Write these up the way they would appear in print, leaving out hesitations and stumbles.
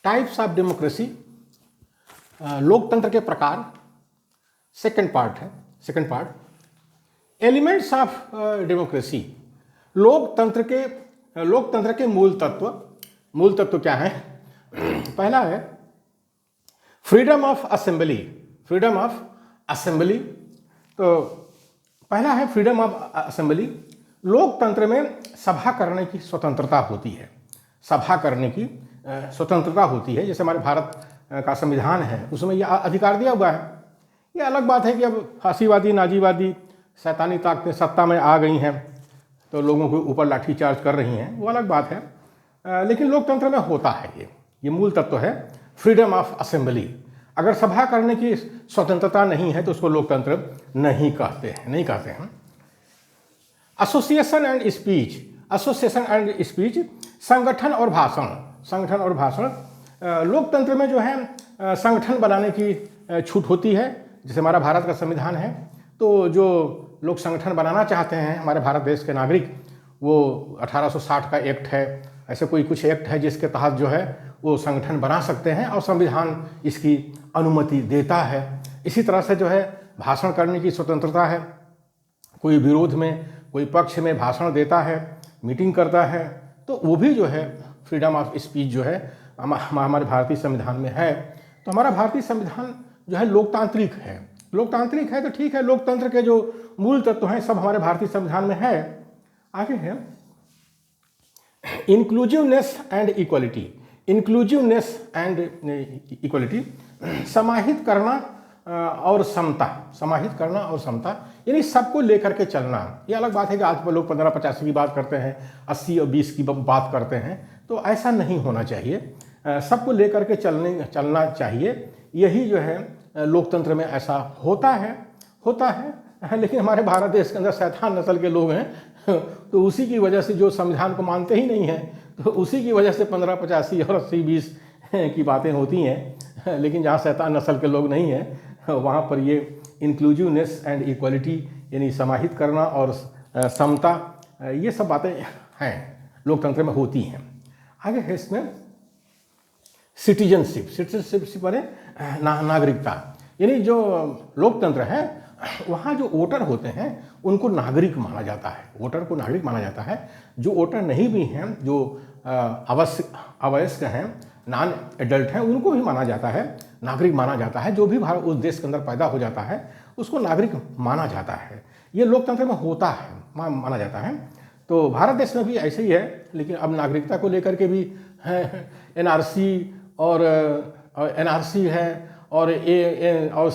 Types of democracy, लोकतंत्र के प्रकार, second part elements of democracy, लोकतंत्र के मूल तत्व क्या है? पहला है फ्रीडम ऑफ असेंबली। तो पहला है फ्रीडम ऑफ असेंबली। लोकतंत्र में सभा करने की स्वतंत्रता होती है, जैसे हमारे भारत का संविधान है उसमें यह अधिकार दिया हुआ है। ये अलग बात है कि अब फांसीवादी, नाजीवादी, शैतानी ताकतें सत्ता में आ गई हैं तो लोगों के ऊपर लाठीचार्ज कर रही हैं, वो अलग बात है। लेकिन लोकतंत्र में होता है ये मूल तत्व है फ्रीडम ऑफ असेंबली। अगर सभा करने की स्वतंत्रता नहीं है तो उसको लोकतंत्र नहीं कहते हैं। एसोसिएशन एंड स्पीच, संगठन और भाषण। लोकतंत्र में जो है संगठन बनाने की छूट होती है। जैसे हमारा भारत का संविधान है तो जो लोग संगठन बनाना चाहते हैं हमारे भारत देश के नागरिक, वो 1860 का एक्ट है, ऐसे कुछ एक्ट है जिसके तहत जो है वो संगठन बना सकते हैं और संविधान इसकी अनुमति देता है। इसी तरह से जो है भाषण करने की स्वतंत्रता है। कोई विरोध में, कोई पक्ष में भाषण देता है, मीटिंग करता है, तो वो भी जो है फ्रीडम ऑफ स्पीच जो है हमारे भारतीय संविधान में है। तो हमारा भारतीय संविधान जो है लोकतांत्रिक है। तो ठीक है, लोकतंत्र के जो मूल तत्व हैं सब हमारे भारतीय संविधान में है। आगे है इंक्लूसिवनेस एंड इक्वलिटी, समाहित करना और समता, यानी सबको लेकर के चलना। ये अलग बात है कि आज लोग 15-50 की बात करते हैं, 80 और 20 की बात करते हैं, तो ऐसा नहीं होना चाहिए। सबको लेकर के चलना चाहिए। यही जो है लोकतंत्र में ऐसा होता है। लेकिन हमारे भारत देश के अंदर शैतान नस्ल के लोग हैं तो उसी की वजह से जो संविधान को मानते ही नहीं हैं, तो उसी की वजह से 15-85 और 80-20 की बातें होती हैं। लेकिन जहाँ शैतान नस्ल के लोग नहीं हैं वहाँ पर ये इंक्लूसिवनेस एंड इक्वलिटी यानी समाहित करना और समता, ये सब बातें हैं लोकतंत्र में होती हैं। आगे है इसमें सिटीजनशिप माने नागरिकता, यानी जो लोकतंत्र है वहाँ जो वोटर होते हैं उनको नागरिक माना जाता है। जो वोटर नहीं भी हैं, जो अवयस्क हैं, नॉन एडल्ट हैं, उनको भी माना जाता है, नागरिक माना जाता है। जो भी भारत उस देश के अंदर पैदा हो जाता है उसको नागरिक माना जाता है। ये लोकतंत्र में होता है, माना जाता है। तो भारत देश में भी ऐसे ही है। लेकिन अब नागरिकता को लेकर के भी एनआरसी है और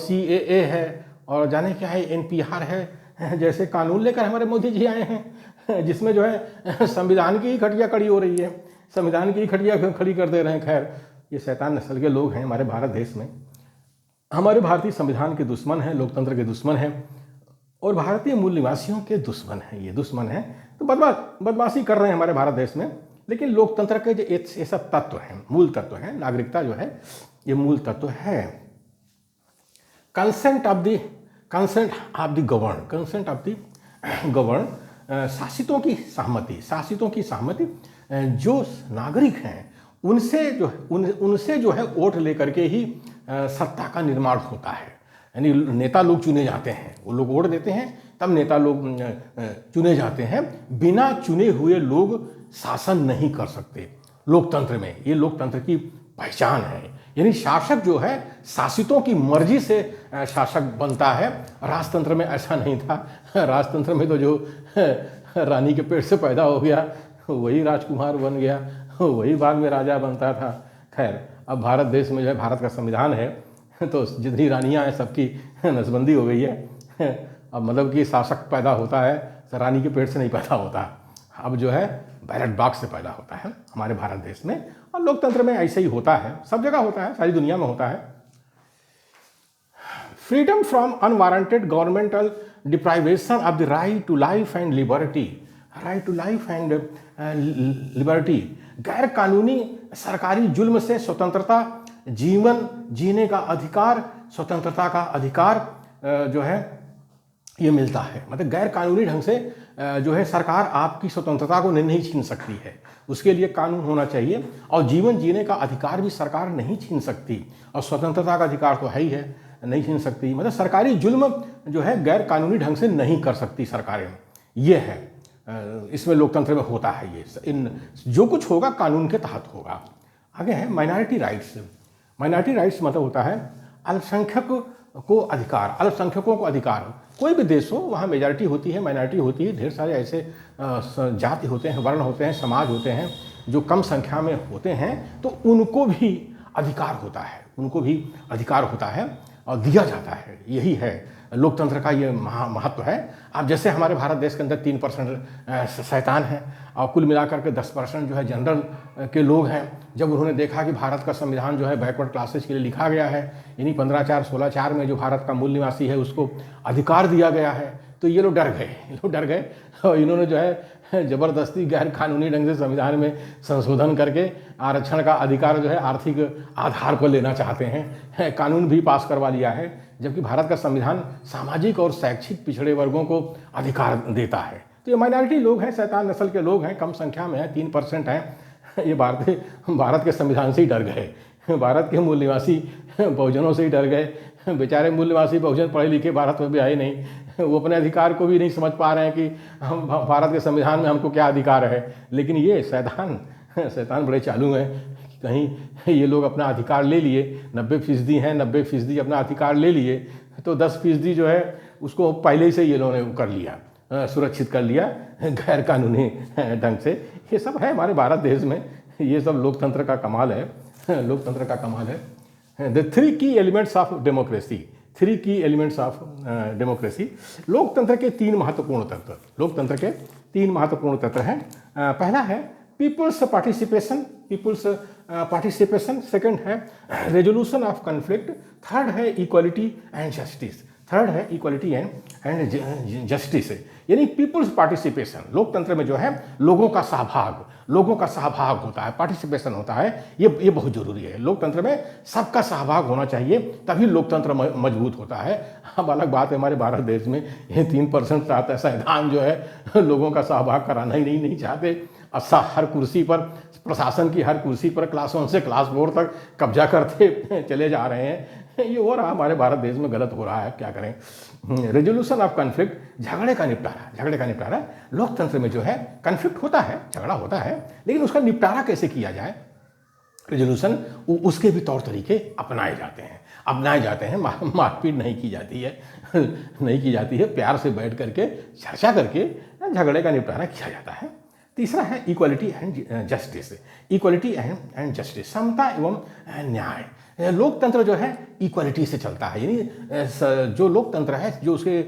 CAA है और जाने क्या है NPR है, जैसे कानून लेकर हमारे मोदी जी आए हैं जिसमें जो है संविधान की ही खटिया खड़ी हो रही है, संविधान की ही खटिया खड़ी कर दे रहे हैं। खैर, ये शैतान नस्ल के लोग हैं हमारे भारत देश में, हमारे भारतीय संविधान के दुश्मन हैं, लोकतंत्र के दुश्मन हैं और भारतीय मूल निवासियों के दुश्मन हैं। तो बदमाशी कर रहे हैं हमारे भारत देश में। लेकिन लोकतंत्र के जो ये सब तत्व हैं, मूल तत्व हैं, नागरिकता जो है ये मूल तत्व है। कंसेंट ऑफ द गवर्न, शासितों की सहमति, जो नागरिक हैं उनसे जो है वोट लेकर के ही सत्ता का निर्माण होता है। यानी नेता लोग चुने जाते हैं, वो लोग वोट देते हैं तब नेता लोग चुने जाते हैं। बिना चुने हुए लोग शासन नहीं कर सकते लोकतंत्र में, ये लोकतंत्र की पहचान है। यानी शासक जो है शासितों की मर्जी से शासक बनता है। राजतंत्र में ऐसा नहीं था। राजतंत्र में तो जो रानी के पेट से पैदा हो गया वही राजकुमार बन गया, वही बाग में राजा बनता था। खैर, अब भारत देश में जो है भारत का संविधान है तो जितनी रानियां हैं सबकी नसबंदी हो गई है। अब मतलब कि शासक पैदा होता है तो रानी के पेट से नहीं पैदा होता, अब जो है बैलेट बॉक्स से पैदा होता है हमारे भारत देश में। और लोकतंत्र में ऐसे ही होता है, सब जगह होता है, सारी दुनिया में होता है। Freedom from unwarranted governmental deprivation of the right to life and liberty, गैर कानूनी सरकारी जुल्म से स्वतंत्रता, जीवन जीने का अधिकार, स्वतंत्रता का अधिकार जो है ये मिलता है। मतलब गैर कानूनी ढंग से जो है सरकार आपकी स्वतंत्रता को नहीं छीन सकती है। उसके लिए कानून होना चाहिए और जीवन जीने का अधिकार भी सरकार नहीं छीन सकती, और स्वतंत्रता का अधिकार तो है ही है, नहीं छीन सकती। मतलब सरकारी जुल्म जो है गैर कानूनी ढंग से नहीं कर सकती सरकारें, ये है इसमें लोकतंत्र में होता है। ये इन जो कुछ होगा कानून के तहत होगा। आगे है माइनॉरिटी राइट्स। माइनॉरिटी राइट्स मतलब होता है अल्पसंख्यक को अधिकार, अल्पसंख्यकों को अधिकार। कोई भी देश हो वहाँ मेजॉरिटी होती है, माइनॉरिटी होती है, ढेर सारे ऐसे जाति होते हैं, वर्ण होते हैं, समाज होते हैं जो कम संख्या में होते हैं, तो उनको भी अधिकार होता है, उनको भी अधिकार होता है और दिया जाता है। यही है लोकतंत्र का ये महत्व है। अब जैसे हमारे भारत देश के अंदर 3% शैतान हैं और कुल मिलाकर के 10% जो है जनरल के लोग हैं। जब उन्होंने देखा कि भारत का संविधान जो है बैकवर्ड क्लासेज के लिए लिखा गया है, यानी 15/4/16/4 में जो भारत का मूल निवासी है उसको अधिकार दिया गया है, तो ये लोग डर गए और इन्होंने जो है ज़बरदस्ती गैर कानूनी ढंग से संविधान में संशोधन करके आरक्षण का अधिकार जो है आर्थिक आधार पर लेना चाहते हैं, कानून भी पास करवा लिया है। जबकि भारत का संविधान सामाजिक और शैक्षिक पिछड़े वर्गों को अधिकार देता है। तो ये माइनॉरिटी लोग हैं, शैतान नस्ल के लोग हैं, कम संख्या में हैं, 3% हैं। ये भारत के संविधान से ही डर गए, भारत के मूल निवासी बहुजनों से ही डर गए। बेचारे मूल निवासी बहुजन पढ़े लिखे भारत में भी आए नहीं, वो अपने अधिकार को भी नहीं समझ पा रहे हैं कि हम भारत के संविधान में हमको क्या अधिकार है। लेकिन ये शैतान बड़े चालू हैं, कहीं ये लोग अपना अधिकार ले लिए, 90% हैं, 90% अपना अधिकार ले लिए, तो 10% जो है उसको पहले से ये लोगों ने कर लिया, सुरक्षित कर लिया गैर कानूनी ढंग से। ये सब है हमारे भारत देश में, ये सब लोकतंत्र का कमाल है, लोकतंत्र का कमाल है। द 3 की एलिमेंट्स ऑफ डेमोक्रेसी, 3 की एलिमेंट्स ऑफ डेमोक्रेसी। लोकतंत्र के 3 महत्वपूर्ण तत्व, लोकतंत्र के 3 महत्वपूर्ण तत्व हैं। पहला है पीपुल्स पार्टिसिपेशन, सेकंड है रेजोल्यूशन ऑफ कन्फ्लिक्ट, थर्ड है इक्वालिटी एंड जस्टिस। यानी पीपुल्स पार्टिसिपेशन, लोकतंत्र में जो है लोगों का सहभाग होता है, पार्टिसिपेशन होता है, ये बहुत जरूरी है। लोकतंत्र में सबका सहभाग होना चाहिए, तभी लोकतंत्र मजबूत होता है। अब अलग बात है हमारे भारत देश में ये 3% शैतान जो है लोगों का सहभाग कराना ही नहीं चाहते। हर कुर्सी पर, प्रशासन की हर कुर्सी पर क्लास 1 से क्लास 4 तक कब्जा करते चले जा रहे हैं। ये हो रहा हमारे भारत देश में, गलत हो रहा है, क्या करें। रेजोल्यूशन ऑफ कन्फ्लिक्ट, झगड़े का निपटारा। लोकतंत्र में जो है कन्फ्लिक्ट होता है, झगड़ा होता है, लेकिन उसका निपटारा कैसे किया जाए, रेजोल्यूशन, उसके भी तौर तरीके अपनाए जाते हैं। मारपीट नहीं की जाती है, प्यार से बैठ करके चर्चा करके झगड़े का निपटारा किया जाता है। तीसरा है इक्वालिटी एंड जस्टिस, समता एवं न्याय। लोकतंत्र जो है इक्वालिटी से चलता है, यानी जो लोकतंत्र है, जो उसके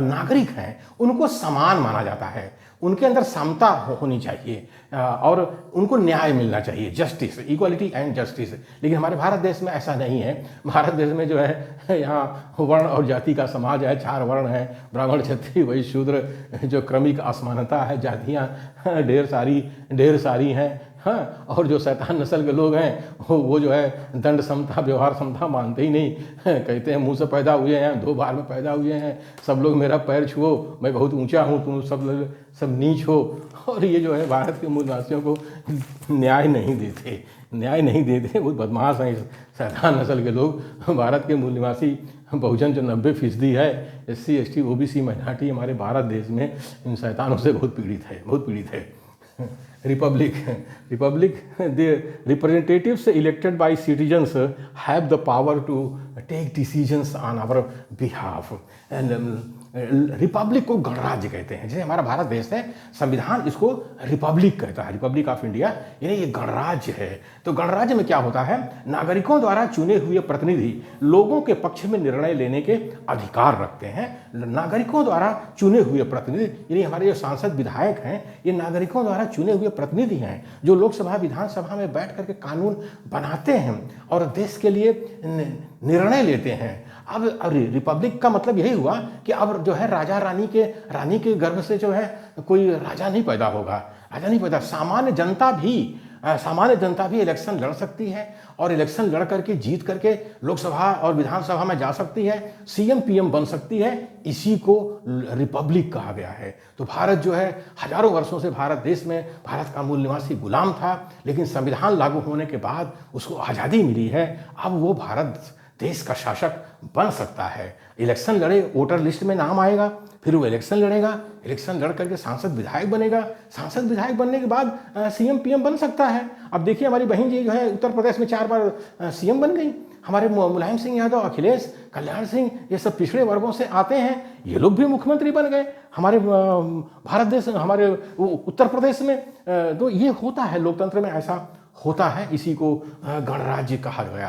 नागरिक हैं उनको समान माना जाता है, उनके अंदर समता होनी चाहिए और उनको न्याय मिलना चाहिए, जस्टिस, इक्वालिटी एंड जस्टिस। लेकिन हमारे भारत देश में ऐसा नहीं है। भारत देश में जो है यहाँ वर्ण और जाति का समाज है, 4 वर्ण हैं, ब्राह्मण, क्षत्रिय, वैश्य, शूद्र, जो क्रमिक असमानता है, जातियाँ ढेर सारी हैं। हाँ, और जो शैतान नस्ल के लोग हैं वो जो है दंड समता, व्यवहार समता मानते ही नहीं। कहते हैं मुंह से पैदा हुए हैं, 2 बार में पैदा हुए हैं, सब लोग मेरा पैर छुओ, मैं बहुत ऊंचा हूँ, तुम सब नीच हो। और ये जो है भारत के मूल निवासियों को न्याय नहीं देते, बहुत बदमाश हैं शैतान नस्ल के लोग। भारत के मूल निवासी बहुजन जो 90% है, SC ST OBC माइनॉरिटी हमारे भारत देश में इन शैतानों से बहुत पीड़ित है। Republic, the representatives elected by citizens have the power to take decisions on our behalf. And Republic को गणराज्य कहते हैं। जैसे हमारा भारत देश है, संविधान इसको रिपब्लिक कहता है, रिपब्लिक ऑफ इंडिया, यानी ये गणराज्य है। तो गणराज्य में क्या होता है, नागरिकों द्वारा चुने हुए प्रतिनिधि लोगों के पक्ष में निर्णय लेने के अधिकार रखते हैं। नागरिकों द्वारा चुने हुए प्रतिनिधि, यानी हमारे जो सांसद विधायक हैं, ये नागरिकों द्वारा चुने हुए प्रतिनिधि हैं, जो लोकसभा विधानसभा में बैठ करके कानून बनाते हैं और देश के लिए निर्णय लेते हैं। अब रिपब्लिक का मतलब यही हुआ कि अब जो है रानी के गर्भ से जो है कोई राजा नहीं पैदा होगा, सामान्य जनता भी सामान्य जनता भी इलेक्शन लड़ सकती है और इलेक्शन लड़ करके जीत करके लोकसभा और विधानसभा में जा सकती है, सीएम पीएम बन सकती है। इसी को रिपब्लिक कहा गया है। तो भारत जो है हजारों वर्षों से भारत देश में भारत का मूल निवासी गुलाम था, लेकिन संविधान लागू होने के बाद उसको आज़ादी मिली है। अब वो भारत देश का शासक बन सकता है। इलेक्शन लड़े, वोटर लिस्ट में नाम आएगा, फिर वो इलेक्शन लड़ेगा, इलेक्शन लड़ करके सांसद विधायक बनेगा, सांसद विधायक बनने के बाद सीएम पीएम बन सकता है। अब देखिए हमारी बहन जी जो है उत्तर प्रदेश में 4 बार सीएम बन गई। हमारे मुलायम सिंह यादव, अखिलेश, कल्याण सिंह, ये सब पिछड़े वर्गों से आते हैं, ये लोग भी मुख्यमंत्री बन गए हमारे भारत देश, हमारे उत्तर प्रदेश में। तो ये होता है, लोकतंत्र में ऐसा होता है। इसी को गणराज्य कहा गया